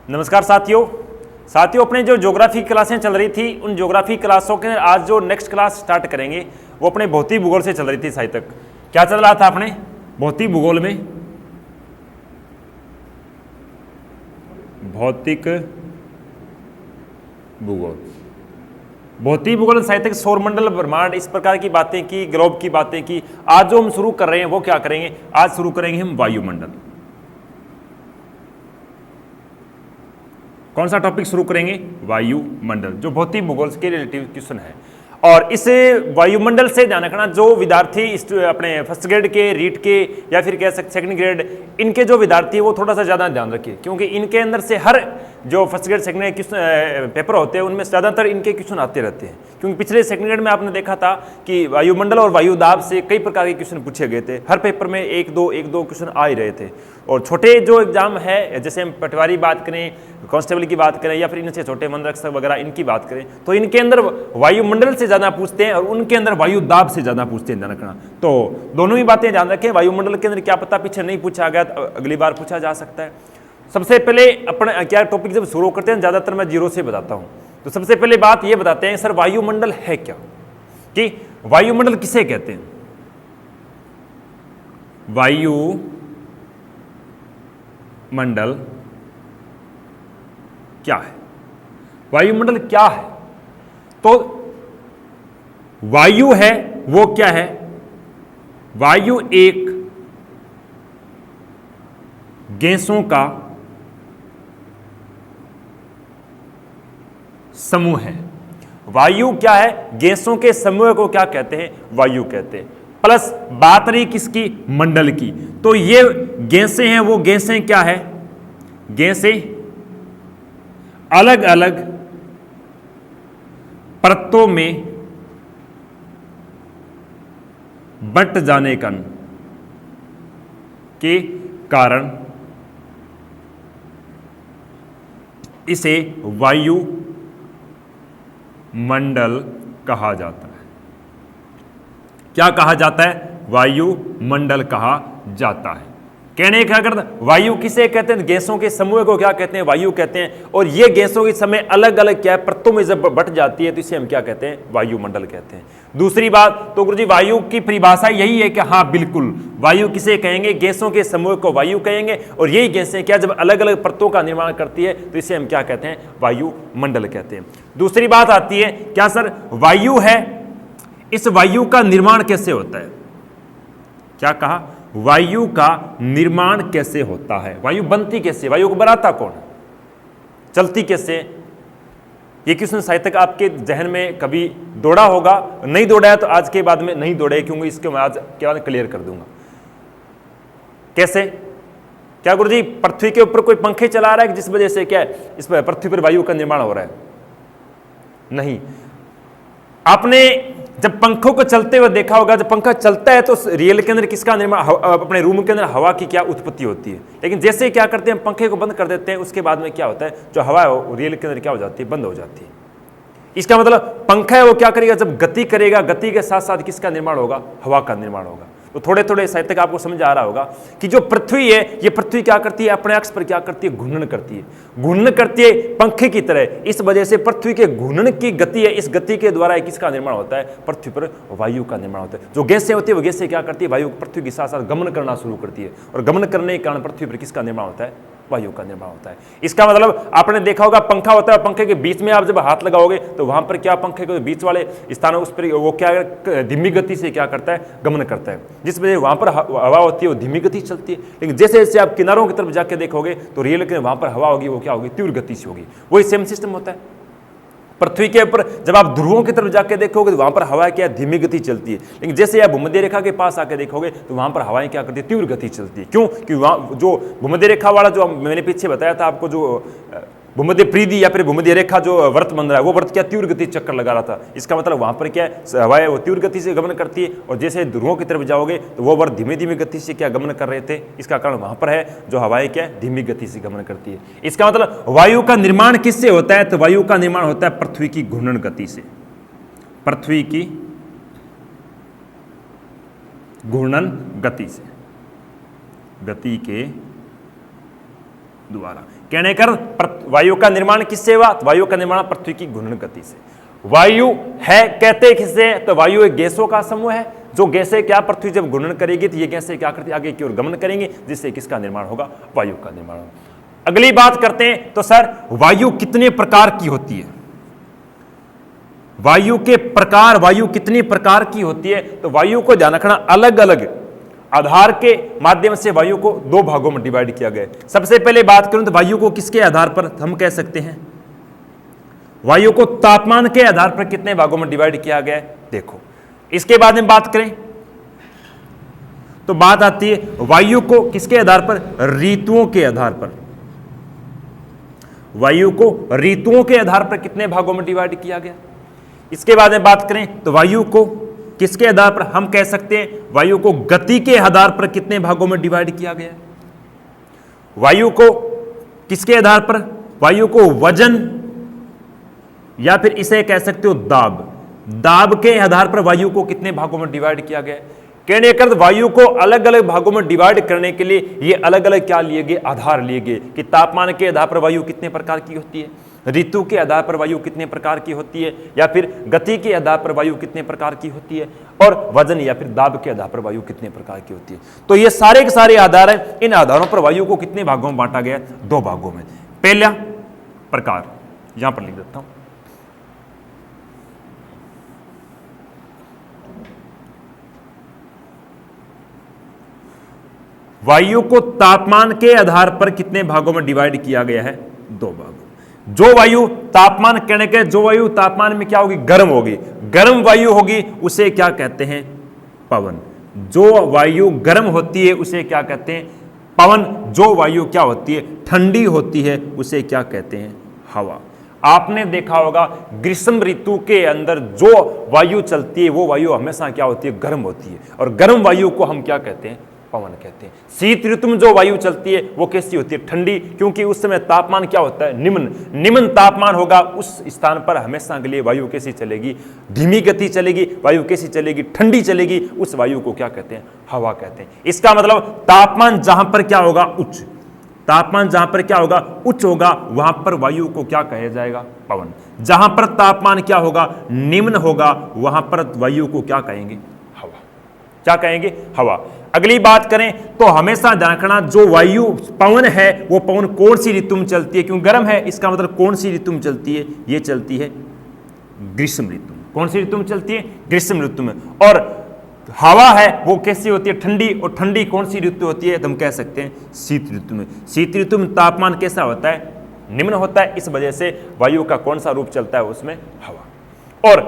नमस्कार साथियों अपने जो ज्योग्राफी क्लासें चल रही थी उन ज्योग्राफी क्लासों के आज जो नेक्स्ट क्लास स्टार्ट करेंगे वो अपने भौतिक भूगोल से चल रही थी। साहित्य तक क्या चल रहा था अपने भौतिक भूगोल में? भौतिक भूगोल साहित्य सौरमंडल ब्रह्मांड इस प्रकार की बातें की, ग्लोब की बातें की। आज जो हम शुरू कर रहे हैं वो क्या करेंगे? आज शुरू करेंगे हम वायुमंडल। कौन सा टॉपिक शुरू करेंगे? वायुमंडल, जो भौतिक भूगोल के रिलेटिव क्वेश्चन है। और इस वायुमंडल से ध्यान रखना, जो विद्यार्थी अपने फर्स्ट ग्रेड के, रीट के या फिर कह सकते सेकंड ग्रेड, इनके जो विद्यार्थी है वो थोड़ा सा ज़्यादा ध्यान रखिए, क्योंकि इनके अंदर से हर जो first grade second grade question paper होते हैं उनमें ज़्यादातर इनके क्वेश्चन आते रहते हैं। क्योंकि पिछले सेकंड ग्रेड में आपने देखा था कि वायुमंडल और वायुदाब से कई प्रकार के क्वेश्चन पूछे गए थे। हर पेपर में एक दो क्वेश्चन आ ही रहे थे। और छोटे जो एग्जाम है, जैसे हम पटवारी बात करें, कांस्टेबल की बात करें या फिर इनसे छोटे मनरक्षक वगैरह इनकी बात करें, तो इनके अंदर वायुमंडल से ज़्यादा पूछते हैं और उनके अंदर वायुदाब से ज़्यादा पूछते हैं। ध्यान रखना, तो दोनों ही बातें ध्यान रखें। वायुमंडल के अंदर क्या पता पीछे नहीं पूछा गया, तो अगली बार पूछा जा सकता है। सबसे पहले अपना क्या टॉपिक जब शुरू करते हैं, ज़्यादातर मैं जीरो से बताता हूँ। तो सबसे पहले बात ये बताते हैं, सर वायुमंडल है क्या, कि वायुमंडल किसे कहते हैं? वायुमंडल क्या है? वायुमंडल क्या है? तो वायु है वो क्या है? वायु एक गैसों का समूह है। वायु क्या है? गैसों के समूह को क्या कहते हैं? वायु कहते हैं। प्लस बात रही किसकी? मंडल की। तो ये गैसें हैं, वो गैसें क्या है? गैसें अलग अलग परतों में बंट जाने के कारण इसे वायुमंडल कहा जाता है। क्या कहा जाता है? वायुमंडल कहा जाता है। कहने का अगर वायु किसे कहते हैं? गैसों के समूह को क्या कहते हैं? वायु कहते हैं। और ये गैसों के समय अलग अलग क्या है, परतों में जब बट जाती है तो इसे हम क्या कहते हैं? वायुमंडल कहते हैं। दूसरी बात, तो गुरुजी वायु की परिभाषा यही है कि हाँ बिल्कुल, वायु किसे कहेंगे? गैसों के समूह को वायु कहेंगे। और यही गैसें क्या जब अलग अलग परतों का निर्माण करती है तो इसे हम क्या कहते हैं? वायुमंडल कहते हैं। दूसरी बात आती है, क्या सर वायु है, इस वायु का निर्माण कैसे होता है? क्या कहा? वायु का निर्माण कैसे होता है? वायु बनती कैसे? वायु को बनाता कौन? चलती कैसे? ये क्वेश्चन साहित्य आपके जहन में कभी दौड़ा होगा, नहीं दौड़ा है तो आज के बाद में नहीं दौड़े, क्योंकि इसको मैं आज के बाद क्लियर कर दूंगा। कैसे? क्या गुरुजी पृथ्वी के ऊपर कोई पंखे चला रहा है जिस वजह से क्या है इस पृथ्वी पर वायु का निर्माण हो रहा है? नहीं। आपने जब पंखों को चलते हुए देखा होगा, जब पंखा चलता है तो रियल के अंदर किसका निर्माण? अपने रूम के अंदर हवा की क्या उत्पत्ति होती है। लेकिन जैसे क्या करते हैं, पंखे को बंद कर देते हैं, उसके बाद में क्या होता है, जो हवा है रियल के अंदर क्या हो जाती है? बंद हो जाती है। इसका मतलब पंखा है वो क्या करेगा? जब गति करेगा, गति के साथ साथ किसका निर्माण होगा? हवा का निर्माण होगा। तो थोड़े थोड़े साहित्य आपको समझ आ रहा होगा कि जो पृथ्वी है, ये पृथ्वी क्या करती है? अपने अक्ष पर क्या करती है? घूर्णन करती है। घूर्णन करती है पंखे की तरह। इस वजह से पृथ्वी के घूर्णन की गति है, इस गति के द्वारा किसका निर्माण होता है? पृथ्वी पर वायु का निर्माण होता है। जो गैसें होती है वो गैसें क्या करती है? वायु पृथ्वी के साथ साथ गमन करना शुरू करती है, और गमन करने के कारण पृथ्वी पर किसका निर्माण होता है? वायु का निर्माण होता है। इसका मतलब आपने देखा होगा पंखा होता है, पंखे के बीच में आप जब हाथ लगाओगे तो वहां पर क्या पंखे के बीच वाले स्थान उस पर वो क्या धीमी गति से क्या करता है? गमन करता है, जिस वजह वहां पर हवा होती है वो धीमी गति से चलती है। लेकिन जैसे जैसे आप किनारों की तरफ जाके देखोगे तो रियल के वहां पर हवा होगी वो क्या होगी? तीव्र गति से होगी। वही सेम सिस्टम होता है पृथ्वी के ऊपर। जब आप ध्रुवों की तरफ जाके देखोगे तो वहां पर हवा क्या धीमी गति चलती है, लेकिन जैसे आप भूमध्य रेखा के पास आके देखोगे तो वहां पर हवाएं क्या करती है? तीव्र गति चलती है। क्यों? कि वहां जो भूमध्य रेखा वाला जो मैंने पीछे बताया था आपको, जो भूमध्य परिधि या फिर भूमध्य रेखा जो व्रत बन रहा है, वो व्रत क्या तीव्र गति चक्कर लगा रहा था। इसका मतलब वहां पर क्या है? हवाएं वो तीव्र गति से गमन करती है, और जैसे ध्रुवों की तरफ जाओगे तो वो व्रत धीमी धीमी गति से क्या गमन कर रहे थे। इसका कारण वहां पर है जो हवाएं क्या धीमी गति से गमन करती है। इसका मतलब वायु का निर्माण किससे होता है? तो वायु का निर्माण होता है पृथ्वी की घूर्णन गति से। पृथ्वी की घूर्णन गति से, गति के द्वारा। कहने का वायु का निर्माण किससे हुआ? वायु का निर्माण पृथ्वी की घूर्णन गति से। वायु है कहते किससे? तो वायु एक गैसों का समूह है, जो गैसें क्या पृथ्वी जब घूर्णन करेगी तो ये गैसें क्या करती आगे की ओर गमन करेंगे, जिससे किसका निर्माण होगा? वायु का निर्माण होगा। अगली बात करते हैं, तो सर वायु कितने प्रकार की होती है? वायु के प्रकार, वायु कितने प्रकार की होती है? तो वायु को ध्यान रखना, अलग अलग आधार के माध्यम से वायु को दो भागों में डिवाइड किया गया है। सबसे पहले बात करूं तो वायु को किसके आधार पर हम कह सकते हैं? वायु को तापमान के आधार पर कितने भागों में डिवाइड किया गया है, देखो। इसके बाद में बात करें तो बात आती है वायु को किसके आधार पर? ऋतुओं के आधार पर। वायु को ऋतुओं के आधार पर कितने भागों में डिवाइड किया गया। इसके बाद में बात करें तो वायु को किसके आधार पर हम कह सकते हैं? वायु को गति के आधार पर कितने भागों में डिवाइड किया गया। वायु को किसके आधार पर? वायु को वजन या फिर इसे कह सकते हो दाब, दाब के आधार पर वायु को कितने भागों में डिवाइड किया गया। कहने का अर्थ वायु को अलग अलग भागों में डिवाइड करने के लिए ये अलग अलग क्या लिए गए? आधार लिए गए कि तापमान के आधार पर वायु कितने प्रकार की होती है, ऋतु के आधार पर वायु कितने प्रकार की होती है, या फिर गति के आधार पर वायु कितने प्रकार की होती है, और वजन या फिर दाब के आधार पर वायु कितने प्रकार की होती है। तो ये सारे के सारे आधार हैं। इन आधारों पर वायु को कितने भागों में बांटा गया? दो भागों में। पहला प्रकार यहां पर लिख देता हूं, वायु को तापमान के आधार पर कितने भागों में डिवाइड किया गया है? दो भागों। जो वायु तापमान कहने के, जो वायु तापमान में क्या होगी? गर्म होगी, गर्म वायु होगी, उसे क्या कहते हैं? पवन। जो वायु गर्म होती है उसे क्या कहते हैं? पवन। जो वायु क्या होती है? ठंडी होती है, उसे क्या कहते हैं? हवा। आपने देखा होगा ग्रीष्म ऋतु के अंदर जो वायु चलती है वो वायु हमेशा क्या होती है? गर्म होती है, और गर्म वायु को हम क्या कहते हैं? पवन कहते हैं। शीत ऋतु में जो वायु चलती है वो कैसी होती है? ठंडी, क्योंकि उस समय तापमान क्या होता है? निम्न तापमान होगा। उस स्थान पर हमेशा के लिए वायु कैसी चलेगी? धीमी गति चलेगी। वायु कैसी चलेगी? ठंडी चलेगी। उस वायु को क्या कहते हैं? हवा कहते हैं। इसका मतलब तापमान जहां पर क्या होगा? उच्च। तापमान जहां पर क्या होगा? उच्च होगा, वहां पर वायु को क्या कहा जाएगा? पवन। जहां पर तापमान क्या होगा? निम्न होगा, वहां पर वायु को क्या कहेंगे? हवा। क्या कहेंगे? हवा। अगली बात करें तो हमेशा ध्यान रखना, जो वायु पवन है वो पवन कौन सी ऋतु में चलती है? क्यों गर्म है, इसका मतलब कौन सी ऋतु में चलती है? ये चलती है ग्रीष्म ऋतु में। कौन सी ऋतु में चलती है? ग्रीष्म ऋतु में। और हवा है वो कैसी होती है? ठंडी। और ठंडी कौन सी ऋतु होती है? तो हम कह सकते हैं शीत ऋतु में। शीत ऋतु में तापमान कैसा होता है? निम्न होता है। इस वजह से वायु का कौन सा रूप चलता है? उसमें हवा। और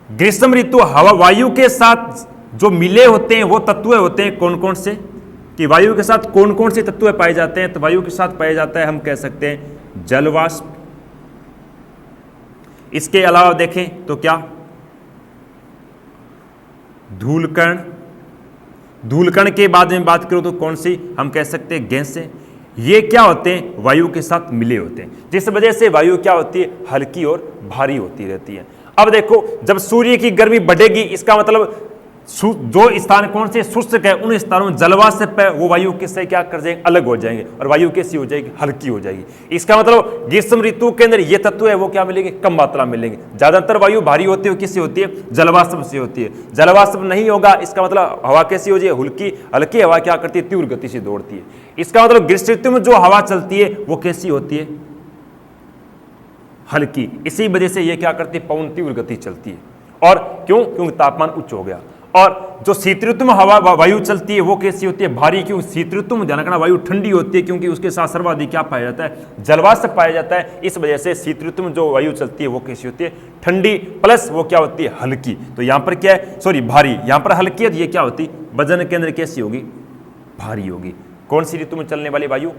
ग्रीष्म ऋतु हवा वायु के साथ जो मिले होते हैं वो तत्व होते हैं कौन कौन से? कि वायु के साथ कौन कौन से तत्व पाए जाते हैं? तो वायु के साथ पाया जाता है, हम कह सकते हैं जलवाष्प। इसके अलावा देखें तो क्या? धूलकण। धूलकण के बाद में बात करूं तो कौन सी? हम कह सकते हैं गैसें। ये क्या होते हैं? वायु के साथ मिले होते हैं, जिस वजह से वायु क्या होती है? हल्की और भारी होती रहती है। अब देखो, जब सूर्य की गर्मी बढ़ेगी, इसका मतलब जो स्थान कौन से शुष्क है उन स्थानों में जलवाष्प है, वो वायु किससे क्या कर जाएंगे? अलग हो जाएंगे, और वायु कैसी हो जाएगी? हल्की हो जाएगी। इसका मतलब ग्रीष्म ऋतु के अंदर ये तत्व है वो क्या मिलेंगे? कम मात्रा में मिलेंगे। ज्यादातर वायु भारी होती है, किससे होती है? जलवाष्प से होती है। जलवाष्प नहीं होगा, इसका मतलब हवा कैसी हो जाए? हल्की। हल्की हवा क्या करती है? तीव्र गति से दौड़ती है। इसका मतलब ग्रीष्म ऋतु में जो हवा चलती है वो कैसी होती है? हल्की। इसी वजह से ये क्या करती है? पवन तीव्र गति चलती है। और क्यों? क्योंकि तापमान उच्च हो गया। और जो शीत ऋतु में हवा वायु चलती है वो कैसी होती है? भारी। क्यों? शीत ऋतु में ध्यान रखना वायु ठंडी होती है, क्योंकि उसके साथ सर्वाधिक क्या पाया जाता है? जलवाष्प पाया जाता है। इस वजह से शीत ऋतु में जो वायु चलती है वो कैसी होती है? ठंडी, प्लस वो क्या होती है? हल्की। तो यहां पर क्या है? सॉरी, भारी। यहां पर हल्की है, ये क्या होती? वजन के अंदर कैसी होगी? भारी होगी। कौन सी ऋतु में चलने वाली वायु?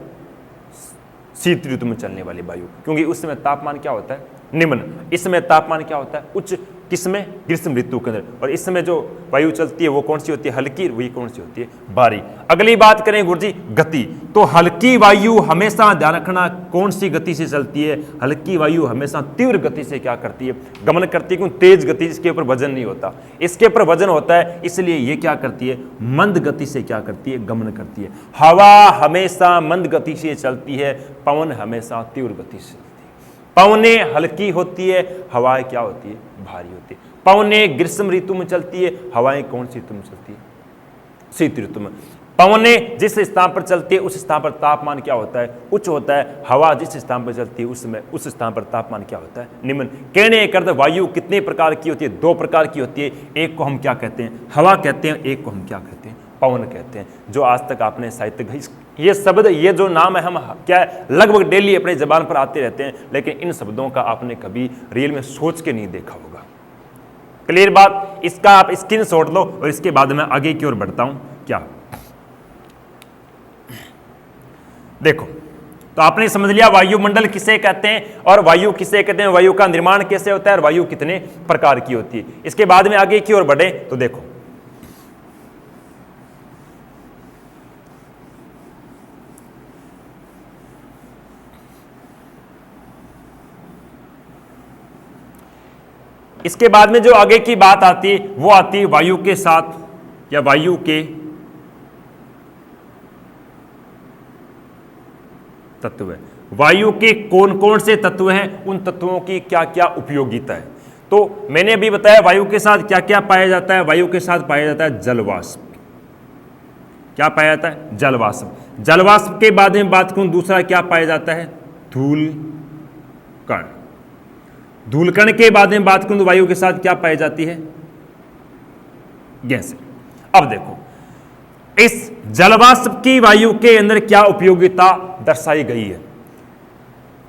शीत ऋतु में चलने वाली वायु, क्योंकि उस समय तापमान क्या होता है? निम्न। इस समय तापमान क्या होता है? उच्च। किसमें? ग्रीष्म ऋतु के अंदर। और इस समय जो वायु चलती है वो कौन सी होती है? हल्की। वही कौन सी होती है? भारी। अगली बात करें गुरुजी गति, तो हल्की वायु हमेशा ध्यान रखना कौन सी गति से चलती है? हल्की वायु हमेशा तीव्र गति से क्या करती है? गमन करती है। क्यों? तेज गति, इसके ऊपर वजन नहीं होता, इसके ऊपर वजन होता है, इसलिए ये क्या करती है? मंद गति से क्या करती है? गमन करती है। हवा हमेशा मंद गति से चलती है, पवन हमेशा तीव्र गति से चलती है। पवनें हल्की होती है, हवाएं क्या होती है? भारी होती है। पवनें ग्रीष्म ऋतु में चलती है, हवाएं कौन सी ऋतु में चलती है? शीत ऋतु में। पवनें जिस स्थान पर चलती है उस स्थान पर तापमान क्या होता है? उच्च होता है। हवा जिस स्थान पर चलती है उस स्थान पर तापमान क्या होता है? निम्न। कहने का अर्थ वायु कितने प्रकार की होती है? दो प्रकार की होती है। एक को हम क्या कहते हैं? हवा कहते हैं। एक को हम क्या कहते हैं? पवन कहते हैं। जो आज तक आपने साहित्य, ये शब्द, ये जो नाम है, हम क्या है लगभग डेली अपने जबान पर आते रहते हैं, लेकिन इन शब्दों का आपने कभी रियल में सोच के नहीं देखा होगा। क्लियर बात? इसका आप स्क्रीनशॉट लो और इसके बाद मैं आगे की ओर बढ़ता हूं। क्या देखो, तो आपने समझ लिया वायुमंडल किसे कहते हैं और वायु किसे कहते हैं, वायु का निर्माण कैसे होता है और वायु कितने प्रकार की होती है। इसके बाद में आगे की ओर बढ़े तो देखो, इसके बाद में जो आगे की बात आती है वो आती है वायु के साथ या वायु के तत्व। वायु के कौन कौन से तत्व हैं, उन तत्वों की क्या क्या उपयोगिता है। तो मैंने अभी बताया वायु के साथ क्या क्या पाया जाता है। वायु के साथ पाया जाता है जलवाष्प। क्या पाया जाता है? जलवाष्प। जलवाष्प के बाद में बात करूं, दूसरा क्या पाया जाता है? धूल कण। धूल कण के बाद में बात करूं तो वायु के साथ क्या पाई जाती है? गैसें। अब देखो, इस जलवाष्प की वायु के अंदर क्या उपयोगिता दर्शाई गई है।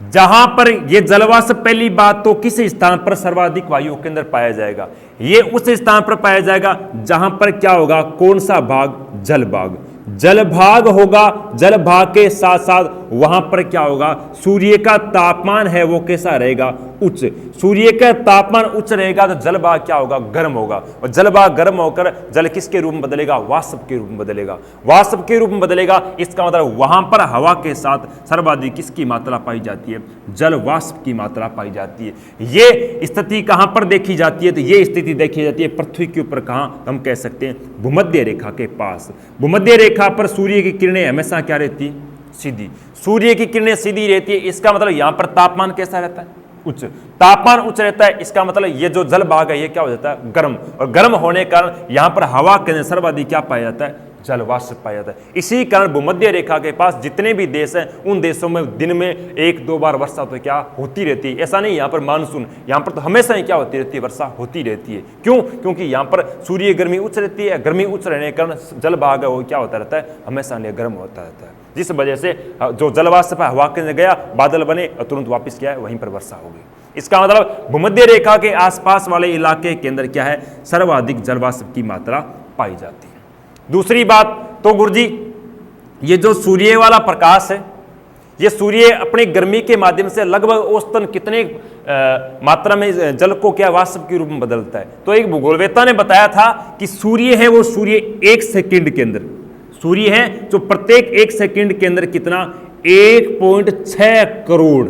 जहां पर यह जलवाष्प, पहली बात तो किस स्थान पर सर्वाधिक वायु के अंदर पाया जाएगा? यह उस स्थान पर पाया जाएगा जहां पर क्या होगा? कौन सा भाग? जल भाग। जल भाग होगा। जल भाग के साथ साथ वहां पर क्या होगा? सूर्य का तापमान है वो कैसा रहेगा? उच्च। सूर्य का तापमान उच्च रहेगा तो जल भाग क्या होगा? गर्म होगा। और जल भाग गर्म होकर जल किसके रूप में बदलेगा? वाष्प के रूप में बदलेगा। वाष्प के रूप में बदलेगा, इसका मतलब वहां पर हवा के साथ सर्वाधिक किसकी मात्रा पाई जाती है? जल वाष्प की मात्रा पाई जाती है। ये स्थिति कहां पर देखी जाती है? तो ये स्थिति देखी जाती है पृथ्वी के ऊपर। कहां? हम कह सकते हैं भूमध्य रेखा के पास। भूमध्य रेखा पर सूर्य की किरणें हमेशा क्या रहती? सीधी। सूर्य की किरणें सीधी रहती है, इसका मतलब यहां पर तापमान कैसा रहता है? उच्च। तापमान उच्च रहता है, इसका मतलब ये जो जल भाग है ये क्या हो जाता है? गर्म। और गर्म होने के कारण यहां पर हवा के अंदर सर्वाधिक क्या पाया जाता है? जलवाष्प पाया जाता है। इसी कारण भूमध्य रेखा के पास जितने भी देश हैं उन देशों में दिन में एक दो बार वर्षा तो क्या होती रहती है। ऐसा नहीं यहाँ पर मानसून, यहाँ पर तो हमेशा ही क्या होती रहती है? वर्षा होती रहती है। क्यों? क्योंकि यहाँ पर सूर्य गर्मी उच्च रहती है। गर्मी उच्च रहने के कारण जल भाग है वो क्या होता रहता है? हमेशा गर्म होता रहता है, जिस वजह से जो जलवाष्प है हवा के अंदर गया, बादल बने और तुरंत वापिस क्या है? वहीं पर वर्षा हो गई। इसका मतलब भूमध्य रेखा के आसपास वाले इलाके के अंदर क्या है? सर्वाधिक जलवाष्प की मात्रा पाई जाती है। दूसरी बात तो गुरुजी, ये जो सूर्य वाला प्रकाश है, ये सूर्य अपनी गर्मी के माध्यम से लगभग औसतन कितने मात्रा में जल को क्या वाष्प के रूप में बदलता है? तो एक भूगोलवेत्ता ने बताया था कि सूर्य है वो सूर्य 1 सेकंड के अंदर, सूर्य है जो प्रत्येक 1 सेकंड के अंदर कितना? 1.6 करोड़,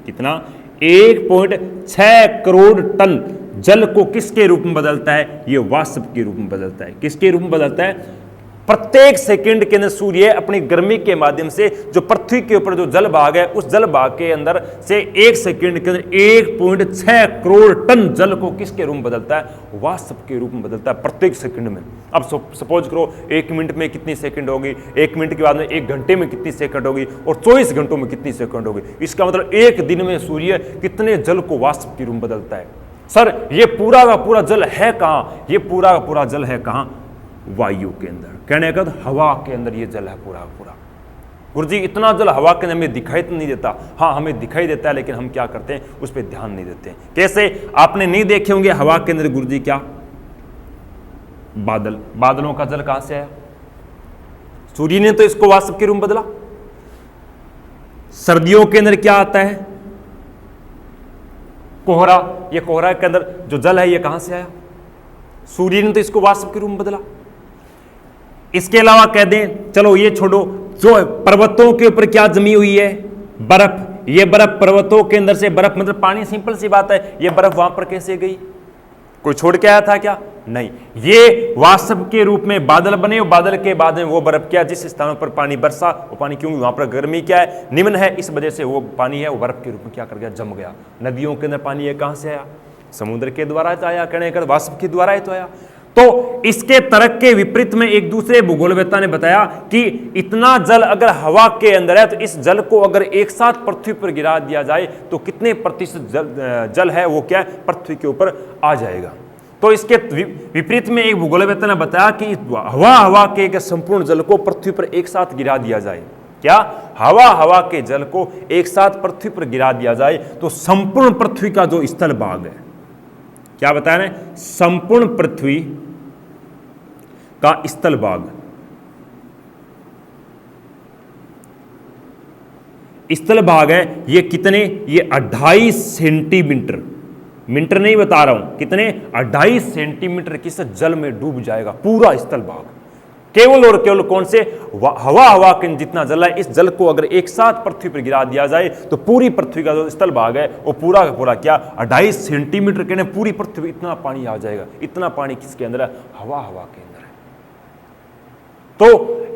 कितना? 1.6 करोड़ टन जल को किसके रूप में बदलता है? ये वाष्प के रूप में बदलता है। किसके रूप में बदलता है? प्रत्येक सेकंड के अंदर सूर्य अपनी गर्मी के माध्यम से जो पृथ्वी के ऊपर जो जल भाग है उस जल भाग के अंदर से 1 सेकंड के अंदर 1.6 करोड़ टन जल को किसके रूप में बदलता है? वाष्प के रूप में बदलता है प्रत्येक सेकंड में। अब सपोज करो 1 मिनट में कितनी सेकंड होगी, 1 मिनट के बाद में 1 घंटे में कितनी सेकंड होगी और 24 घंटों में कितनी सेकंड होगी। इसका मतलब एक दिन में सूर्य कितने जल को वाष्प के रूप में बदलता है। सर ये पूरा का पूरा जल है कहां? ये पूरा का पूरा जल है कहां? वायु के अंदर। कहने का हवा के अंदर ये जल है पूरा पूरा। गुरुजी इतना जल हवा के अंदर हमें दिखाई तो नहीं देता। हाँ हमें दिखाई देता है, लेकिन हम क्या करते हैं? उस पर ध्यान नहीं देते हैं। कैसे? आपने नहीं देखे होंगे हवा के अंदर गुरुजी क्या? बादल। बादलों का जल कहां से आया? सूर्य ने तो इसको वाष्प के रूप में बदला। सर्दियों के अंदर क्या आता है? कोहरा, ये कोहरा के अंदर जो जल है ये कहां से आया? सूर्य ने तो इसको वाष्प के रूप में बदला। इसके अलावा कह दें, चलो ये छोड़ो, जो पर्वतों के ऊपर क्या जमी हुई है? बर्फ। ये बर्फ पर्वतों के अंदर से, बर्फ मतलब पानी, सिंपल सी बात है, ये बर्फ वहां पर कैसे गई? कोई छोड़ के आया था क्या? नहीं, ये वाष्प के रूप में बादल बने और बादल के बाद में वो बर्फ क्या, जिस स्थानों पर पानी बरसा वो पानी, क्योंकि वहां पर गर्मी क्या है, निम्न है, इस वजह से वो पानी है वो बर्फ के रूप में क्या कर गया, जम गया। नदियों के अंदर पानी है कहां से आया? समुद्र के द्वारा तो आया, कहने कर वाष्प के द्वारा ही तो आया। तो इसके तर्क के विपरीत में एक दूसरे भूगोलवेत्ता ने बताया कि इतना जल अगर हवा के अंदर है तो इस जल को अगर एक साथ पृथ्वी पर गिरा दिया जाए तो कितने प्रतिशत जल है वो क्या है, पृथ्वी के ऊपर आ जाएगा। तो इसके विपरीत में एक भूगोलवेत्ता ने बताया कि हवा के संपूर्ण जल को पृथ्वी पर एक साथ गिरा दिया जाए, क्या हवा के जल को एक साथ पृथ्वी पर गिरा दिया जाए तो संपूर्ण पृथ्वी का जो स्थल भाग है, क्या बताया ना, संपूर्ण पृथ्वी का स्थल भाग, स्थल भाग है ये कितने, ये 2.5 सेंटीमीटर, मीटर नहीं बता रहा हूं, कितने 2.5 सेंटीमीटर किस जल में डूब जाएगा पूरा स्थल भाग। केवल और केवल कौन से, हवा के जितना जल है, इस जल को अगर एक साथ पृथ्वी पर गिरा दिया जाए तो पूरी पृथ्वी का जो स्थल भाग है वो पूरा का पूरा क्या 2.5 सेंटीमीटर के, पूरी पृथ्वी इतना पानी आ जाएगा। इतना पानी किसके अंदर है? हवा के अंदर है। तो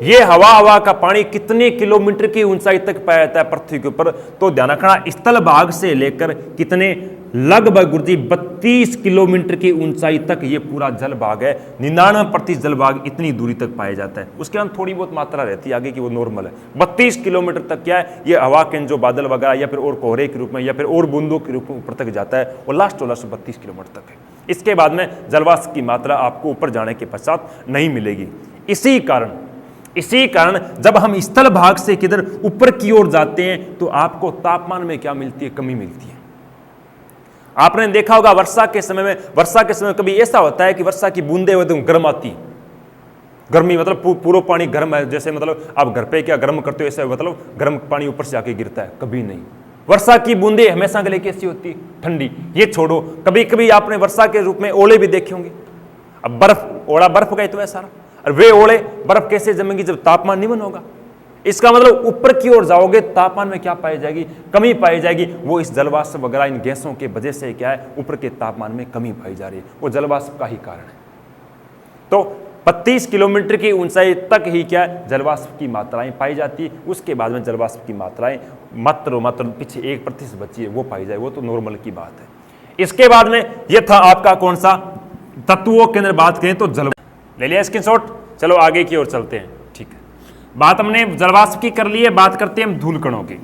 ये हवा का पानी कितने किलोमीटर की ऊंचाई तक पाया जाता है पृथ्वी के ऊपर? तो ध्यान रखना, स्थल भाग से लेकर कितने, लगभग गुरुजी 32 किलोमीटर की ऊंचाई तक ये पूरा जल भाग है। 99% जल भाग इतनी दूरी तक पाया जाता है। उसके अंदर थोड़ी बहुत मात्रा रहती है आगे की, वो नॉर्मल है। 32 किलोमीटर तक क्या है, ये हवा के जो बादल वगैरह या फिर और कोहरे के रूप में या फिर और बूंदों के रूप में ऊपर तक जाता है, वो लास्ट 32 किलोमीटर तक है। इसके बाद में जलवाष्प की मात्रा आपको ऊपर जाने के पश्चात नहीं मिलेगी। इसी कारण जब हम स्थल भाग से किधर ऊपर की ओर जाते हैं तो आपको तापमान में क्या मिलती है, कमी मिलती है। आपने देखा होगा वर्षा के समय कभी ऐसा होता है कि वर्षा की बूंदें एकदम गर्म आती, गर्मी मतलब पूरा पानी गर्म है, जैसे मतलब आप घर पे क्या गर्म करते हो ऐसे मतलब गर्म पानी ऊपर से आके गिरता है, कभी नहीं। वर्षा की बूंदें हमेशा के लिए कैसी होती, ठंडी। ये छोड़ो, कभी कभी आपने वर्षा के रूप में ओले भी देखे होंगे। अब बर्फ, ओला बर्फ का ही तो है सारा, और वे ओले बर्फ कैसे जमेंगी, जब तापमान निम्न होगा। इसका मतलब ऊपर की ओर जाओगे तापमान में क्या पाई जाएगी, कमी पाई जाएगी। वो इस जलवाष्प वगैरह इन गैसों के वजह से क्या है, ऊपर के तापमान में कमी पाई जा रही है, वो जलवाष्प का ही कारण है। तो 32 किलोमीटर की ऊंचाई तक ही क्या है, जलवाष्प की मात्राएं पाई जाती है। उसके बाद में जलवाष्प की मात्राएं मात्र पीछे 1% बची है, वो पाई जाए, वो तो नॉर्मल की बात है। इसके बाद में ये था आपका कौन सा, तत्वों के अंदर बात करें तो जल, ले लिया स्क्रीनशॉट। चलो आगे की ओर चलते हैं। ठीक है, बात हमने जलवाष्प की कर ली है, बात करते हैं हम धूल कणों की।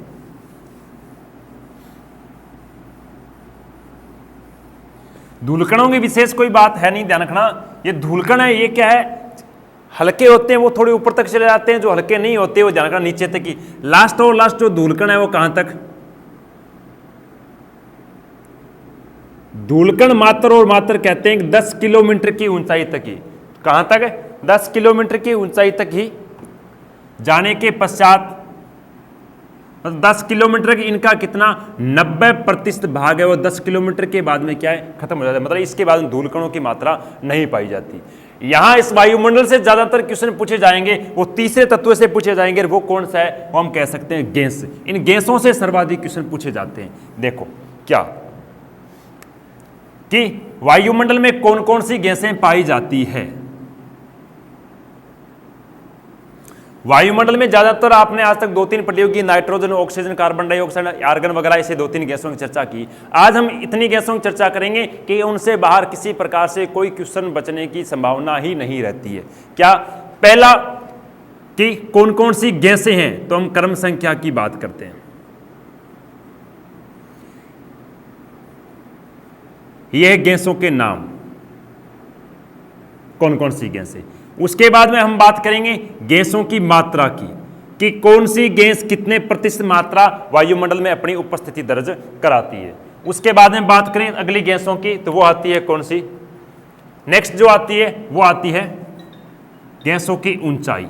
धूल कणों की विशेष कोई बात है नहीं, ध्यान रखना। ये धूल कण है, ये क्या है, हल्के होते हैं वो थोड़े ऊपर तक चले जाते हैं, जो हल्के नहीं होते वो ध्यान रखना नीचे तक ही। लास्ट जो धूल कण है वो कहां तक, धूलकण मात्र और मात्र कहते हैं 10 किलोमीटर की ऊंचाई तक ही। कहां तक है, 10 किलोमीटर की ऊंचाई तक ही जाने के पश्चात 10 किलोमीटर की इनका कितना 90% भाग है वो 10 किलोमीटर के बाद में क्या है, खत्म हो जाता है। मतलब इसके बाद धूलकणों की मात्रा नहीं पाई जाती। यहां इस वायुमंडल से ज्यादातर क्वेश्चन पूछे जाएंगे वो तीसरे तत्व से पूछे जाएंगे, वो कौन सा है, वो हम कह सकते हैं गैस। इन गैसों से सर्वाधिक क्वेश्चन पूछे जाते हैं। देखो क्या कि वायुमंडल में कौन कौन सी गैसें पाई जाती है। वायुमंडल में ज्यादातर आपने आज तक 2-3 पढ़ी की, nitrogen, oxygen, carbon dioxide, argon वगैरह, ऐसे 2-3 गैसों की चर्चा की। आज हम इतनी गैसों की चर्चा करेंगे कि उनसे बाहर किसी प्रकार से कोई क्वेश्चन बचने की संभावना ही नहीं रहती है। क्या, पहला कि कौन कौन सी गैसें हैं, तो हम क्रम संख्या की बात करते हैं। यह गैसों के नाम, कौन कौन सी गैसें। उसके बाद में हम बात करेंगे गैसों की मात्रा की, कि कौन सी गैस कितने प्रतिशत मात्रा वायुमंडल में अपनी उपस्थिति दर्ज कराती है। उसके बाद में बात करें अगली गैसों की, तो वो आती है कौन सी, नेक्स्ट जो आती है वो आती है गैसों की ऊंचाई।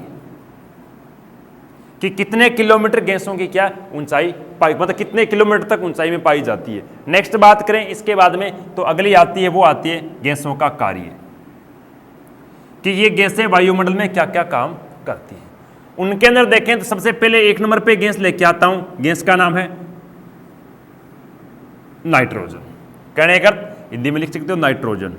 कि कितने किलोमीटर गैसों की क्या ऊंचाई पाई, मतलब कितने किलोमीटर तक ऊंचाई में पाई जाती है। नेक्स्ट बात करें इसके बाद में, तो अगली आती है वो आती है गैसों का कार्य, कि ये गैसें वायुमंडल में क्या क्या काम करती हैं। उनके अंदर देखें तो सबसे पहले 1 नंबर पे गैस लेके आता हूं, गैस का नाम है नाइट्रोजन। कहने का हिंदी में लिख सकते हो नाइट्रोजन।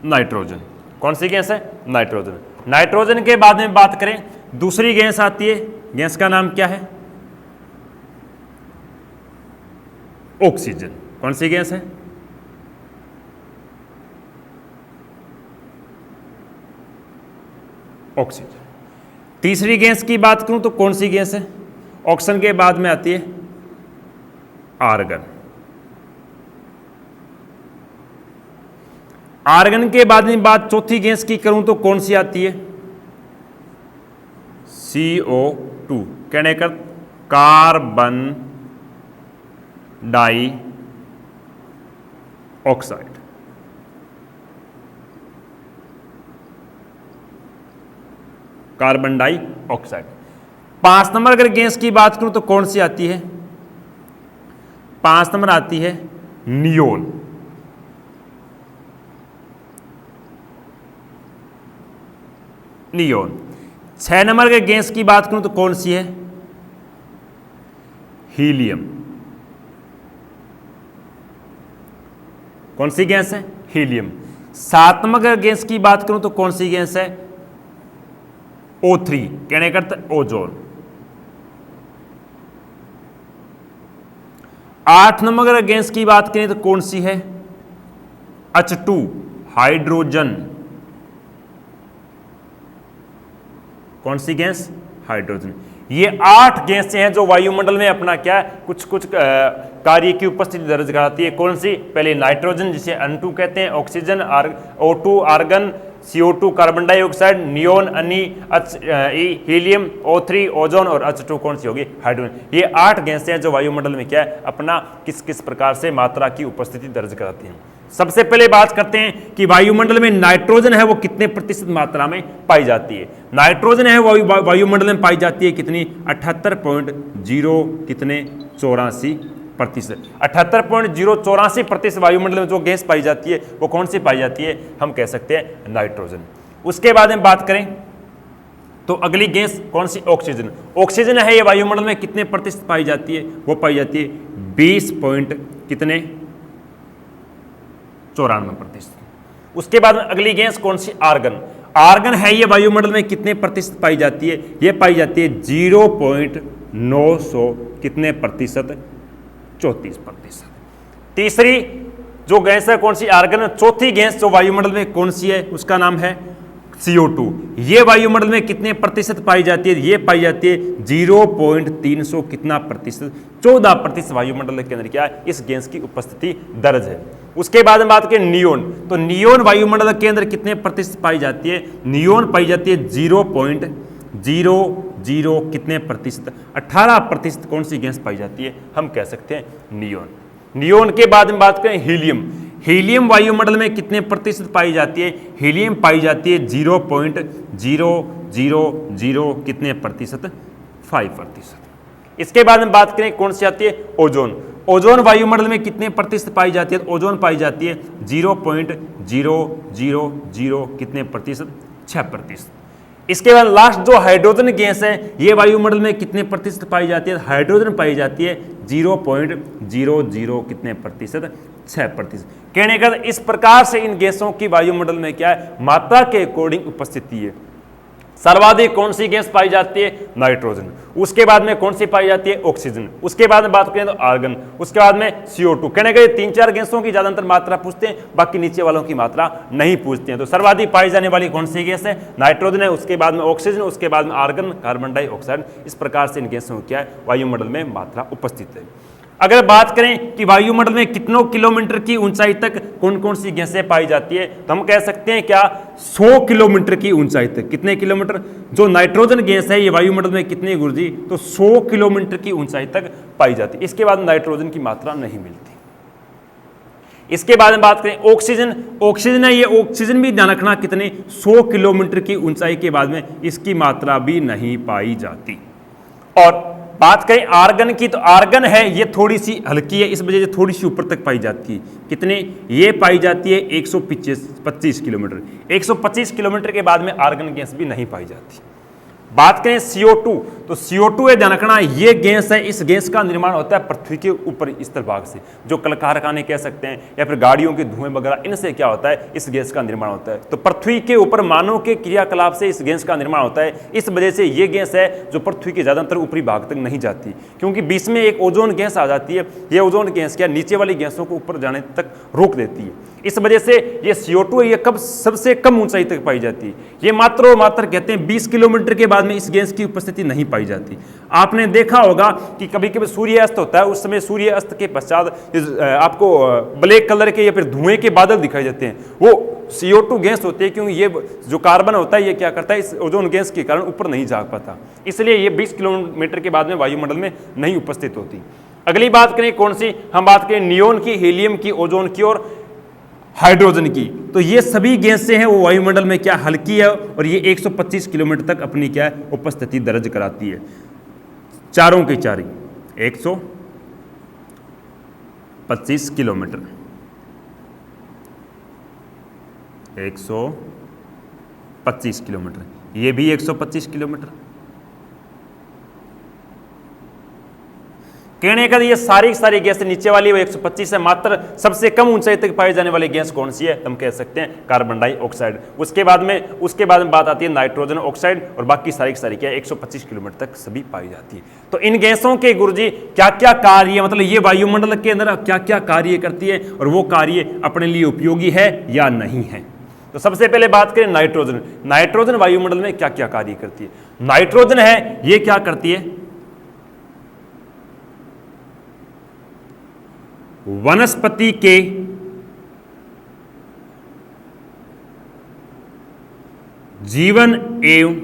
नाइट्रोजन कौन सी गैस है? नाइट्रोजन। नाइट्रोजन के बाद में बात करें दूसरी गैस आती है, गैस का नाम क्या है? ऑक्सीजन। कौन सी गैस है? ऑक्सीजन। तीसरी गैस की बात करूं तो कौन सी गैस है? ऑक्सीजन के बाद में आती है आर्गन। आर्गन के बाद में बात चौथी गैस की करूं तो कौन सी आती है? CO2। कहने का carbon dioxide. Carbon dioxide. 5 number अगर गैस की बात करूं तो कौन सी आती है? 5 नंबर आती है नियोन। नियोन। 6 नंबर के गैस की बात करूं तो कौन सी है? हीलियम। कौन सी गैस है? हीलियम। 7 नंबर के गैस की बात करूं तो कौन सी गैस है? O3। कहने का अर्थ ओजोन। 8 नंबर के गैस की बात करें तो कौन सी है? H2 hydrogen. कौन सी गैस? हाइड्रोजन। ये 8 गैसें हैं जो वायुमंडल में अपना क्या कुछ कुछ कार्य की उपस्थिति दर्ज कराती है। कौन सी? पहले नाइट्रोजन जिसे N2 कहते हैं, oxygen O2 argon, CO2 carbon dioxide, neon helium, O3 ozone और H2 कौन सी होगी? हाइड्रोजन। ये 8 गैसें हैं जो वायुमंडल में क्या है अपना किस किस प्रकार से मात्रा की उपस्थिति दर्ज कराती हैं। सबसे पहले बात करते हैं कि वायुमंडल में नाइट्रोजन है वो कितने प्रतिशत मात्रा में पाई जाती है। नाइट्रोजन है वायुमंडल में पाई जाती है कितनी? 78.0 कितने 84%। 78.084% वायुमंडल में जो गैस पाई जाती है वो कौन सी पाई जाती है? हम कह सकते हैं नाइट्रोजन। उसके बाद में बात करें तो अगली गैस कौन सी? ऑक्सीजन। ऑक्सीजन है ये वायुमंडल में कितने प्रतिशत पाई जाती है? वो पाई जाती है 20 पॉइंट कितने 94%। उसके बाद में अगली गैस कौन सी? आर्गन। आर्गन है ये वायुमंडल में कितने प्रतिशत पाई जाती है? ये पाई जाती है 0.900 कितने प्रतिशत 34%। तीसरी जो गैस है कौन सी? आर्गन। चौथी गैस जो वायुमंडल में कौन सी है? उसका नाम है CO2। ये वायुमंडल में कितने प्रतिशत पाई जाती है? ये पाई जाती है 0.300 कितना प्रतिशत 14% वायुमंडल के अंदर क्या है इस गैस की उपस्थिति दर्ज है। उसके बाद में बात करें नियोन, तो नियोन वायुमंडल के अंदर कितने प्रतिशत पाई जाती है? नियोन पाई जाती है 0.00 कितने प्रतिशत 18% कौन सी गैस पाई जाती है? हम कह सकते हैं नियोन। नियोन के बाद में बात करें हीलियम। हीलियम वायुमंडल में कितने प्रतिशत पाई जाती है? हीलियम पाई जाती है 0.000 कितने प्रतिशत 5%। इसके बाद में बात करें कौन सी आती है? ओजोन। ओजोन वायुमंडल में कितने प्रतिशत पाई जाती है? ओजोन पाई जाती है 0.000 कितने प्रतिशत 6%। इसके बाद लास्ट जो हाइड्रोजन गैस है ये वायुमंडल में कितने प्रतिशत पाई जाती है? हाइड्रोजन पाई जाती है 0.00 कितने प्रतिशत 6%। कहने का इस प्रकार से इन गैसों की वायुमंडल में क्या है मात्रा के अकॉर्डिंग उपस्थिति है। सर्वाधिक कौन सी गैस पाई जाती है? नाइट्रोजन। उसके बाद में कौन सी पाई जाती है? ऑक्सीजन। उसके बाद में बात करें तो आर्गन। उसके बाद में CO2। कहने का 3-4 गैसों की ज्यादातर मात्रा पूछते हैं, बाकी नीचे वालों की मात्रा नहीं पूछते हैं। तो सर्वाधिक पाई जाने वाली कौन सी गैस है? नाइट्रोजन है। उसके बाद में ऑक्सीजन, उसके बाद में आर्गन, कार्बन डाइऑक्साइड। इस प्रकार से इन गैसों की क्या है वायुमंडल में मात्रा उपस्थित है। अगर बात करें कि वायुमंडल में कितनों किलोमीटर की ऊंचाई तक कौन कौन सी गैसें पाई जाती है, तो हम कह सकते हैं क्या 100 किलोमीटर की ऊंचाई तक। कितने किलोमीटर? जो नाइट्रोजन गैस है ये वायुमंडल में कितनी गुरुजी? तो 100 किलोमीटर की ऊंचाई तक पाई जाती है। इसके बाद नाइट्रोजन की मात्रा नहीं मिलती। इसके बाद में बात करें ऑक्सीजन, ऑक्सीजन है, ये ऑक्सीजन भी ध्यान रखना कितने 100 किलोमीटर की ऊंचाई के बाद में इसकी मात्रा भी नहीं पाई जाती। और बात करें आर्गन की, तो आर्गन है ये थोड़ी सी हल्की है, इस वजह से थोड़ी सी ऊपर तक पाई जाती है। कितने ये पाई जाती है 125 किलोमीटर, 125 किलोमीटर के बाद में आर्गन गैस भी नहीं पाई जाती। बात करें CO2, तो CO2 है, ध्यान रखना ये गैस है, इस गैस का निर्माण होता है पृथ्वी के ऊपर स्थल भाग से, जो कल कारखाने कह सकते हैं या फिर गाड़ियों के धुएं वगैरह, इनसे क्या होता है इस गैस का निर्माण होता है। तो पृथ्वी के ऊपर मानव के क्रियाकलाप से इस गैस का निर्माण होता है, इस वजह से ये गैस है जो पृथ्वी के ज़्यादातर ऊपरी भाग तक नहीं जाती, क्योंकि बीच में एक ओजोन गैस आ जाती है। ये ओजोन गैस क्या नीचे वाली गैसों को ऊपर जाने तक रोक देती है। इस वजह से ये CO2 है, ये कब सबसे कम ऊंचाई तक पाई जाती है। ये मात्र और मात्र कहते हैं 20 किलोमीटर के बाद में इस गैस की उपस्थिति नहीं पाई जाती। आपने देखा होगा कि कभी कभी सूर्यास्त होता है, उस समय सूर्यास्त के पश्चात आपको ब्लैक कलर के या फिर धुएं के बादल दिखाई देते हैं, वो CO2 गैस होती है, क्योंकि ये जो कार्बन होता है ये क्या करता है इस ओजोन गैस के कारण ऊपर नहीं जा पाता, इसलिए ये 20 किलोमीटर के बाद में वायुमंडल में नहीं उपस्थित होती। अगली बात करें कौन सी, हम बात करें नियोन की, हीलियम की, ओजोन की और हाइड्रोजन की। तो ये सभी गैसें हैं वो वायुमंडल में क्या हल्की है, और ये 125 किलोमीटर तक अपनी क्या है उपस्थिति दर्ज कराती है। चारों की चारी 125 किलोमीटर, 125 किलोमीटर, ये भी 125 किलोमीटर। कहने का ये सारी गैस नीचे वाली वो 125 है, मात्र सबसे कम ऊंचाई तक पाई जाने वाली गैस कौन सी है, हम कह सकते हैं कार्बन डाइऑक्साइड। उसके बाद में बात आती है नाइट्रोजन ऑक्साइड, और बाकी सारी क्या 125 किलोमीटर तक सभी पाई जाती है। तो इन गैसों के गुरुजी क्या क्या कार्य, मतलब ये वायुमंडल के अंदर क्या क्या कार्य करती है, और वो कार्य अपने लिए उपयोगी है या नहीं है। तो सबसे पहले बात करें नाइट्रोजन। नाइट्रोजन वायुमंडल में क्या क्या कार्य करती है। नाइट्रोजन है ये क्या करती है, वनस्पति के जीवन एवं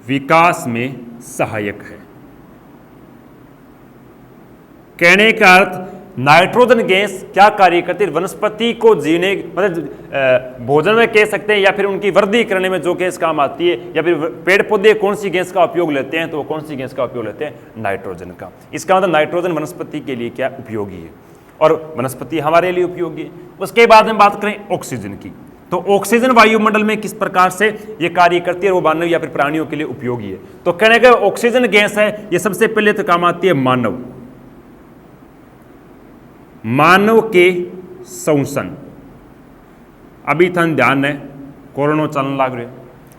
विकास में सहायक है। कहने का अर्थ नाइट्रोजन गैस क्या कार्य करती है, वनस्पति को जीने मतलब भोजन में कह सकते हैं, या फिर उनकी वृद्धि करने में जो गैस काम आती है, या फिर पेड़ पौधे कौन सी गैस का उपयोग लेते हैं, तो वो कौन सी गैस का उपयोग लेते हैं, नाइट्रोजन का। इसका मतलब नाइट्रोजन वनस्पति के लिए क्या उपयोगी है, और वनस्पति हमारे लिए उपयोगी है। उसके बाद में बात करें ऑक्सीजन की, तो ऑक्सीजन वायुमंडल में किस प्रकार से ये कार्य करती है, वो मानव या फिर प्राणियों के लिए उपयोगी है। तो कहने का ऑक्सीजन गैस है ये सबसे पहले तो काम आती है मानव के श्वसन। अभी थन ध्यान है कोरोना चलने लग रहा है,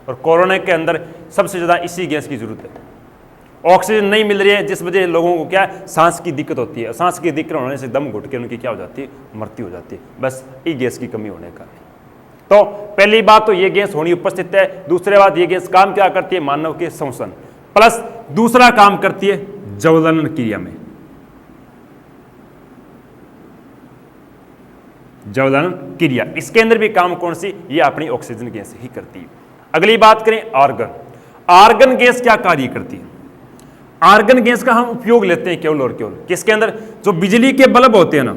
और कोरोना के अंदर सबसे ज़्यादा इसी गैस की जरूरत है। ऑक्सीजन नहीं मिल रही है, जिस वजह लोगों को क्या सांस की दिक्कत होती है, सांस की दिक्कत होने से दम घुट के उनकी क्या हो जाती है, मृत्यु हो जाती है, बस ये गैस की कमी होने का। तो पहली बात तो ये गैस होनी उपस्थित है। दूसरी बात ये गैस काम क्या करती है, मानव के श्वसन, प्लस दूसरा काम करती है ज्वलन क्रिया में, ज्वलन क्रिया, इसके अंदर भी काम कौन सी, ये अपनी ऑक्सीजन गैस ही करती है। अगली बात करें आर्गन। आर्गन गैस क्या कार्य करती है। आर्गन गैस का हम उपयोग लेते हैं केवल और केवल किसके अंदर, जो बिजली के बल्ब होते हैं ना,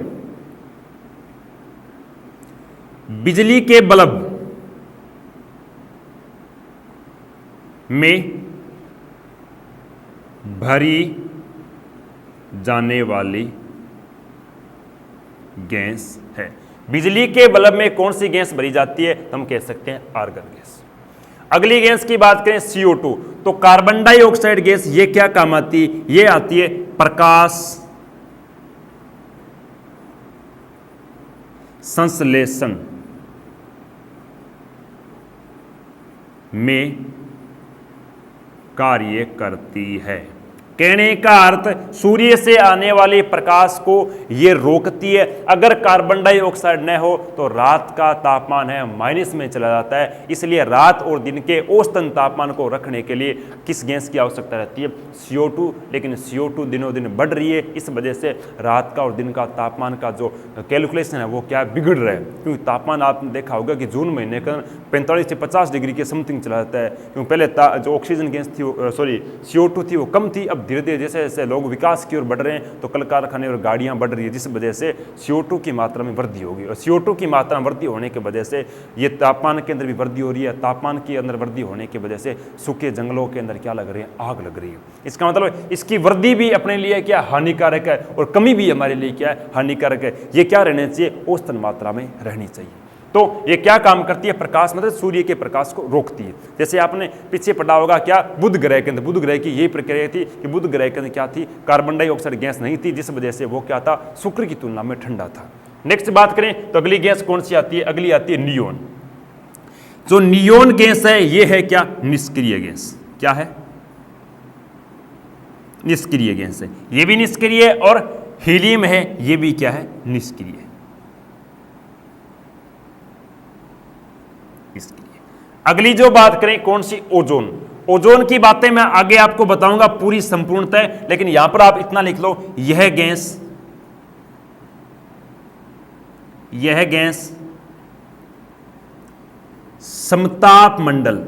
बिजली के बल्ब में भरी जाने वाली गैस है। बिजली के बल्ब में कौन सी गैस भरी जाती है, हम कह सकते हैं आर्गन गैस। अगली गैस की बात करें CO2, तो कार्बन डाइऑक्साइड गैस ये क्या काम आती है, ये आती है प्रकाश संश्लेषण में कार्य करती है। कहने का अर्थ सूर्य से आने वाले प्रकाश को ये रोकती है। अगर कार्बन डाइऑक्साइड न हो तो रात का तापमान है माइनस में चला जाता है। इसलिए रात और दिन के औसतन तापमान को रखने के लिए किस गैस की आवश्यकता रहती है? CO2। लेकिन CO2 दिनों दिन बढ़ रही है, इस वजह से रात का और दिन का तापमान का जो कैलकुलेशन है वो क्या बिगड़ रहा है। क्योंकि तापमान आपने देखा होगा कि जून महीने का 45 से 50 डिग्री के समथिंग चला जाता है। क्योंकि पहले जो ऑक्सीजन गैस थी, CO2 थी, वो कम थी। अब धीरे धीरे जैसे जैसे लोग विकास की ओर बढ़ रहे हैं तो कल कारखाने और गाड़ियां बढ़ रही है, जिस वजह से CO2 की मात्रा में वृद्धि होगी। और CO2 की मात्रा में वृद्धि होने की वजह से ये तापमान के अंदर भी वृद्धि हो रही है। तापमान के अंदर वृद्धि होने की वजह से सूखे जंगलों के अंदर क्या लग रही है? आग लग रही है। इसका मतलब इसकी वृद्धि भी अपने लिए क्या हानिकारक है और कमी भी हमारे लिए क्या है? हानिकारक है। ये क्या रहना चाहिए? औसतन मात्रा में रहनी चाहिए। तो ये क्या काम करती है? प्रकाश मतलब सूर्य के प्रकाश को रोकती है। जैसे आपने पीछे पढ़ा होगा क्या, बुध ग्रह के अंदर, बुध ग्रह की यही प्रक्रिया थी कि बुध ग्रह के अंदर क्या थी? कार्बन डाइऑक्साइड गैस नहीं थी, जिस वजह से वो क्या था? शुक्र की तुलना में ठंडा था। नेक्स्ट बात करें तो अगली गैस कौन सी आती है? अगली आती है नियोन। जो नियोन गैस है ये है क्या? निष्क्रिय गैस। क्या है? निष्क्रिय गैस है। ये भी निष्क्रिय, और हीलियम है ये भी क्या है? निष्क्रिय। अगली जो बात करें कौन सी? ओजोन। ओजोन की बातें मैं आगे आपको बताऊंगा पूरी संपूर्णतः, लेकिन यहां पर आप इतना लिख लो, यह गैस समताप मंडल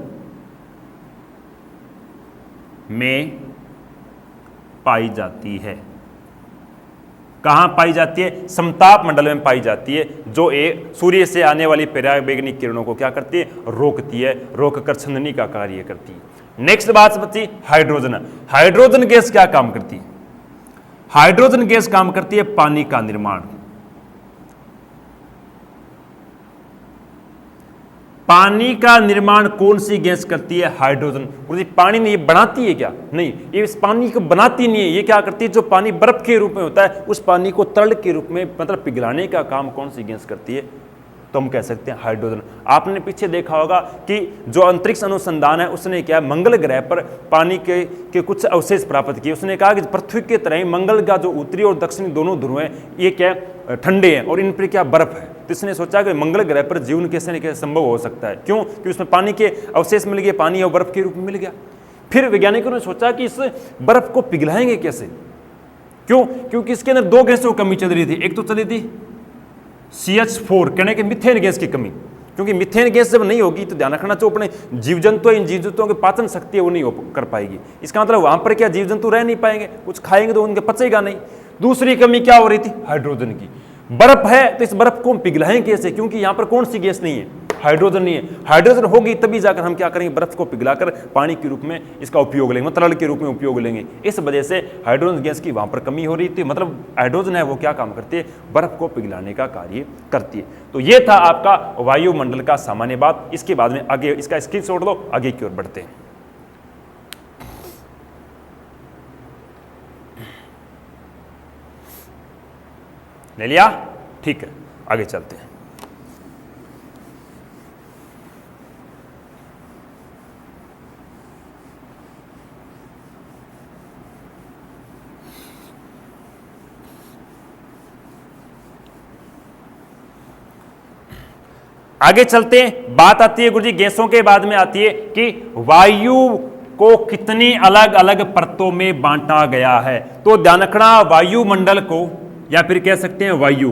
में पाई जाती है। कहां पाई जाती है? समताप मंडल में पाई जाती है, जो एक सूर्य से आने वाली पराबैंगनी किरणों को क्या करती है? रोकती है, रोककर छंदनी का कार्य करती है। नेक्स्ट बात बची हाइड्रोजन। हाइड्रोजन गैस क्या काम करती है? हाइड्रोजन गैस काम करती है पानी का निर्माण। पानी का निर्माण कौन सी गैस करती है? हाइड्रोजन। पानी में ये बनाती है क्या? नहीं, ये इस पानी को बनाती नहीं है। ये क्या करती है? जो पानी बर्फ के रूप में होता है उस पानी को तरल के रूप में मतलब पिघलाने का काम कौन सी गैस करती है? तो हम कह सकते हैं हाइड्रोजन। आपने पीछे देखा होगा कि जो अंतरिक्ष अनुसंधान है उसने क्या, मंगल ग्रह पर पानी के कुछ अवशेष प्राप्त किए। उसने कहा कि पृथ्वी के तरह ही मंगल का जो उत्तरी और दक्षिणी दोनों ध्रुव हैं ये क्या ठंडे हैं और इन पर क्या बर्फ है। तो इसने सोचा कि मंगल ग्रह पर जीवन कैसे न कैसे संभव हो सकता है। क्यों? कि उसमें पानी के अवशेष मिल गए, पानी और बर्फ के रूप में मिल गया। फिर वैज्ञानिकों ने सोचा कि इस बर्फ को पिघलाएंगे कैसे। क्यों? क्योंकि इसके अंदर दो गैसों की कमी चल रही थी। एक तो चली थी CH4 कहने के मीथेन गैस की कमी। क्योंकि मीथेन गैस जब नहीं होगी तो ध्यान रखना, जो अपने जीव जंतु इन जीव जंतुओं की पाचन शक्ति है वो नहीं कर पाएगी। इसका मतलब वहां पर क्या जीव जंतु रह नहीं पाएंगे, कुछ खाएंगे तो उनके पचेगा नहीं। दूसरी कमी क्या हो रही थी? हाइड्रोजन की। बर्फ है तो इस बर्फ को हम पिघलाएंगे कैसे? क्योंकि यहां पर कौन सी गैस नहीं है? हाइड्रोजन नहीं है। हाइड्रोजन होगी तभी जाकर हम क्या करेंगे? बर्फ को पिघलाकर पानी के रूप में इसका उपयोग लेंगे, तरल के रूप में उपयोग लेंगे। इस वजह से हाइड्रोजन गैस की वहां पर कमी हो रही थी। मतलब हाइड्रोजन है वो क्या काम करती है? बर्फ को पिघलाने का कार्य करती है। तो ये था आपका वायुमंडल का सामान्य बात। इसके बाद में आगे इसका स्क्रीनशॉट लो, आगे की ओर बढ़ते हैं। ले लिया? ठीक है, आगे चलते हैं। आगे चलते हैं। बात आती है गुरुजी गैसों के बाद में आती है कि वायु को कितनी अलग अलग परतों में बांटा गया है। तो ध्यान रखना, वायुमंडल को या फिर कह सकते हैं वायु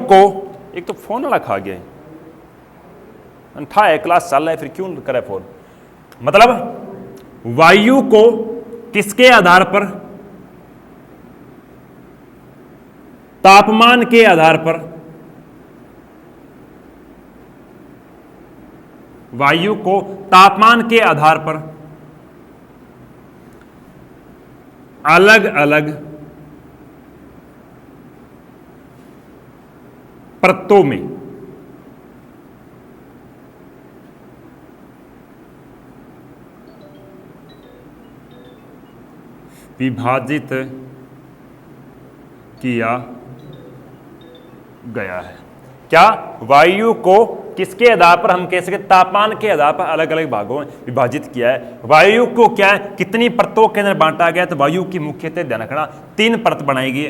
को एक तो फोन वाला खा गया है, क्लास चल रहा है फिर क्यों करे फोन। मतलब वायु को किसके आधार पर? तापमान के आधार पर। वायु को तापमान के आधार पर अलग अलग परतों में विभाजित किया गया है। क्या? वायु को किसके आधार पर हम कह सकते, तापमान के आधार पर अलग अलग भागों में विभाजित किया है। वायु को क्या है, कितनी परतों के अंदर बांटा गया, तो वायु की मुख्यतः ध्यान रखना 3 परत बनाएगी,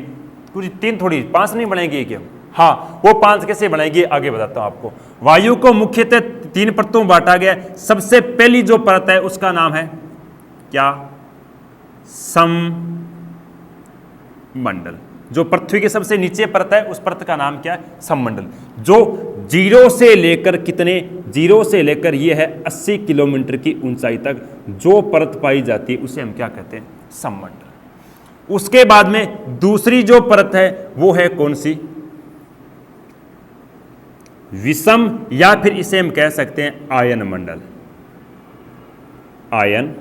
कुछ 3 थोड़ी 5 नहीं बनाएगी क्या, हाँ वो 5 कैसे बनाएगी आगे बताता हूं आपको। वायु को मुख्यतः 3 परतों में बांटा गया। सबसे पहली जो परत है उसका नाम है क्या, सममंडल। जो पृथ्वी के सबसे नीचे परत है उस परत का नाम क्या है, सममंडल। जो 0 से लेकर कितने, 0 से लेकर ये है 80 किलोमीटर की ऊंचाई तक जो परत पाई जाती है उसे हम क्या कहते हैं, सममंडल। उसके बाद में दूसरी जो परत है वो है कौन सी, विषम, या फिर इसे हम कह सकते हैं आयन मंडल। आयन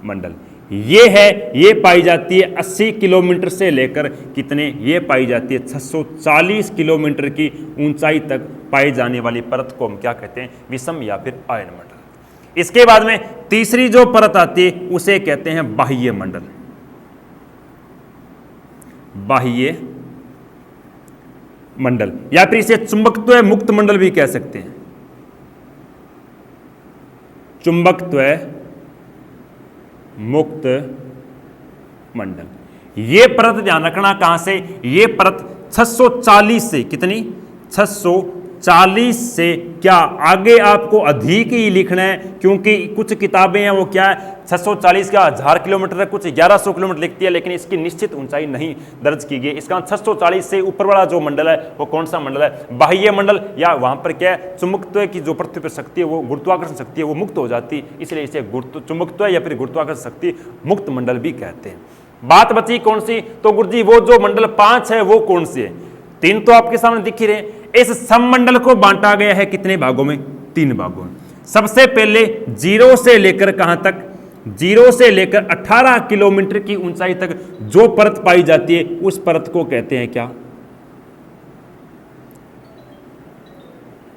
मंडल ये पाई जाती है 80 किलोमीटर से लेकर कितने, ये पाई जाती है 640 किलोमीटर की ऊंचाई तक पाई जाने वाली परत को हम क्या कहते हैं, विषम या फिर आयन मंडल। इसके बाद में तीसरी जो परत आती है उसे कहते हैं बाह्य मंडल। बाह्य मंडल या फिर इसे चुंबकत्व मुक्त मंडल भी कह सकते हैं। चुंबकत्व मुक्त मंडल। ये परत ध्यान रखना कहां से, ये परत 640 से कितनी, 640 से क्या, आगे आपको अधिक ही लिखना है क्योंकि कुछ किताबें हैं वो क्या है 640 का 1000 किलोमीटर है, कुछ 1100 किलोमीटर लिखती है, लेकिन इसकी निश्चित ऊंचाई नहीं दर्ज की गई। इसका 640 से ऊपर वाला जो मंडल है वो कौन सा मंडल है, बाह्य मंडल। या वहां पर क्या है, चुंबकत्व की जो पृथ्वी पर शक्ति है वो गुरुत्वाकर्षण शक्ति है वो मुक्त हो जाती है, इसलिए इसे चुंबकत्व या फिर गुरुत्वाकर्षण शक्ति मुक्त मंडल भी कहते हैं। बात बची कौन सी, तो गुरुजी वो जो मंडल 5 है वो कौन सी है, 3 तो आपके सामने दिख ही रहे। इस सममंडल को बांटा गया है कितने भागों में, 3 भागों में। सबसे पहले 0 से लेकर कहां तक, 0 से लेकर 18 किलोमीटर की ऊंचाई तक जो परत पाई जाती है उस परत को कहते हैं क्या,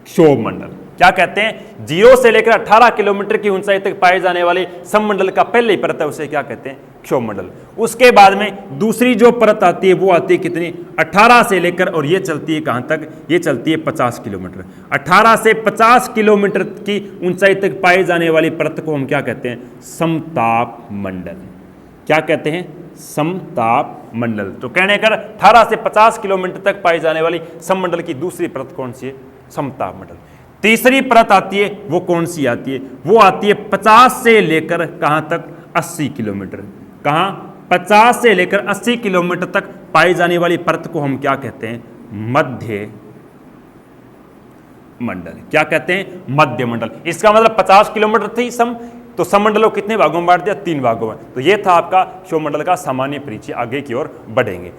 क्षोभ मंडल। क्या कहते हैं, 0 से लेकर 18 किलोमीटर की ऊंचाई तक पाए जाने वाले सममंडल का पहले ही परत है उसे क्या कहते हैं, क्षोभ मंडल। उसके बाद में दूसरी जो परत आती है वो आती है कितनी, 18 से लेकर, और ये चलती है कहां तक, ये चलती है 50 किलोमीटर। 18 से 50 किलोमीटर की ऊंचाई तक पाए जाने वाली परत को हम क्या कहते हैं, समताप मंडल। क्या कहते हैं, समताप मंडल। तो कहने कर 18 से 50 किलोमीटर तक पाई जाने वाली सममंडल की दूसरी परत कौन सी है, समताप मंडल। तीसरी परत आती है वो कौन सी आती है, वो आती है 50 से लेकर कहां तक, 80 किलोमीटर। कहां, 50 से लेकर 80 किलोमीटर तक पाई जाने वाली परत को हम क्या कहते हैं, मध्य मंडल। क्या कहते हैं, मध्य मंडल। इसका मतलब 50 किलोमीटर थी सम, तो सममंडल को कितने भागों में बांट दिया, 3 भागों में। तो ये था आपका क्षोभ मंडल का सामान्य परिचय। आगे की ओर बढ़ेंगे।